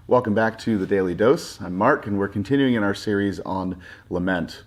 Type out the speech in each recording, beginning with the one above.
Welcome back to the Daily Dose. I'm Mark, and we're continuing in our series on Lament.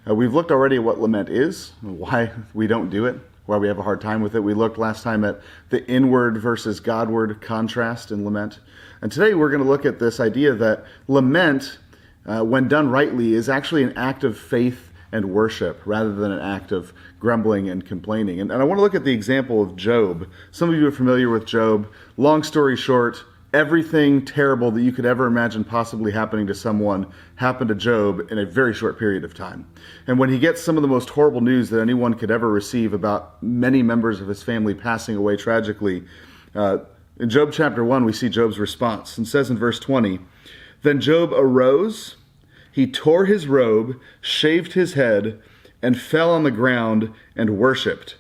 We've looked already at what lament is, why we don't do it, why we have a hard time with it. We looked last time at the inward versus Godward contrast in lament. And today we're going to look at this idea that lament, when done rightly, is actually an act of faith and worship rather than an act of grumbling and complaining. And I want to look at the example of Job. Some of you are familiar with Job. Long story short, everything terrible that you could ever imagine possibly happening to someone happened to Job in a very short period of time. And when he gets some of the most horrible news that anyone could ever receive about many members of his family passing away tragically, in Job chapter 1, we see Job's response. It says in verse 20, "Then Job arose, he tore his robe, shaved his head, and fell on the ground and worshipped."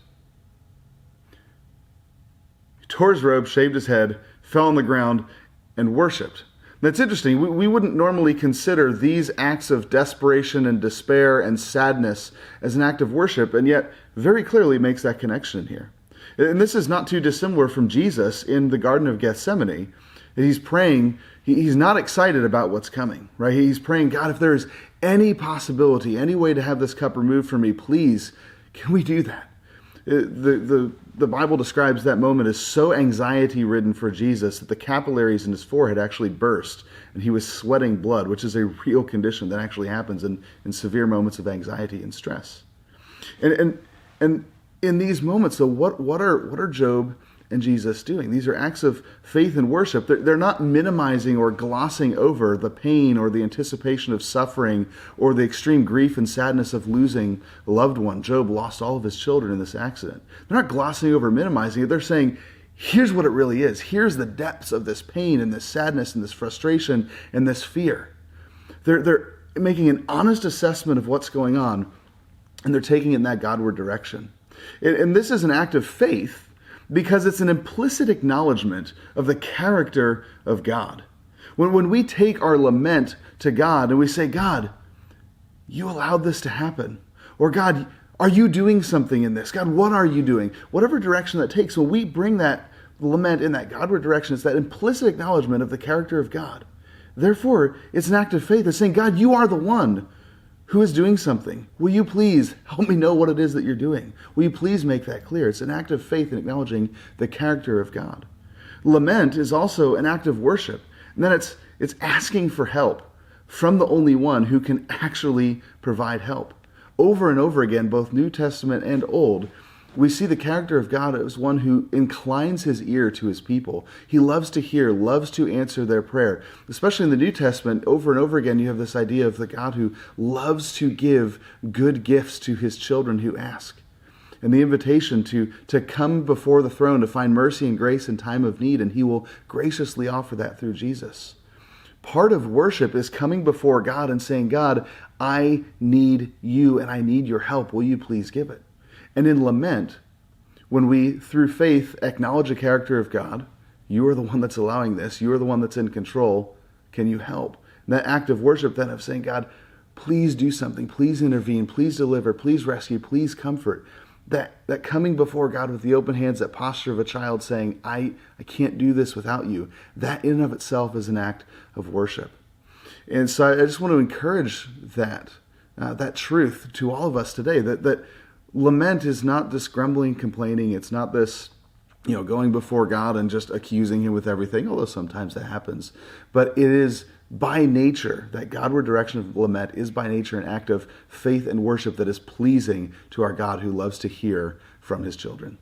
He tore his robe, shaved his head, fell on the ground, and worshipped. That's interesting. We wouldn't normally consider these acts of desperation and despair and sadness as an act of worship, and yet very clearly makes that connection here. And this is not too dissimilar from Jesus in the Garden of Gethsemane. He's praying. He's not excited about what's coming, right? He's praying, God, if there is any possibility, any way to have this cup removed from me, please, can we do that? The Bible describes that moment as so anxiety-ridden for Jesus that the capillaries in his forehead actually burst, and he was sweating blood, which is a real condition that actually happens in severe moments of anxiety and stress. And in these moments, so what are Job and Jesus doing? These are acts of faith and worship. They're not minimizing or glossing over the pain or the anticipation of suffering or the extreme grief and sadness of losing a loved one. Job lost all of his children in this accident. They're not glossing over, minimizing it. They're saying, here's what it really is. Here's the depths of this pain and this sadness and this frustration and this fear. They're making an honest assessment of what's going on, and they're taking it in that Godward direction. And this is an act of faith, because it's an implicit acknowledgement of the character of God. When we take our lament to God and we say, God, you allowed this to happen. Or God, are you doing something in this? God, what are you doing? Whatever direction that takes, when we bring that lament in that Godward direction, it's that implicit acknowledgement of the character of God. Therefore, it's an act of faith. It's saying, God, you are the one who is doing something. Will you please help me know what it is that you're doing? Will you please make that clear? It's an act of faith in acknowledging the character of God. Lament is also an act of worship. And then it's asking for help from the only one who can actually provide help. Over and over again, both New Testament and Old, we see the character of God as one who inclines his ear to his people. He loves to hear, loves to answer their prayer. Especially in the New Testament, over and over again, you have this idea of the God who loves to give good gifts to his children who ask. And the invitation to come before the throne to find mercy and grace in time of need, and he will graciously offer that through Jesus. Part of worship is coming before God and saying, God, I need you and I need your help. Will you please give it? And in lament, when we, through faith, acknowledge the character of God, you are the one that's allowing this, you are the one that's in control, can you help? And that act of worship then of saying, God, please do something, please intervene, please deliver, please rescue, please comfort. That coming before God with the open hands, that posture of a child saying, I can't do this without you, that in and of itself is an act of worship. And so I just want to encourage that truth to all of us today, that lament is not this grumbling, complaining. It's not this, going before God and just accusing him with everything, although sometimes that happens. But it is by nature, that Godward direction of lament is by nature an act of faith and worship that is pleasing to our God who loves to hear from his children.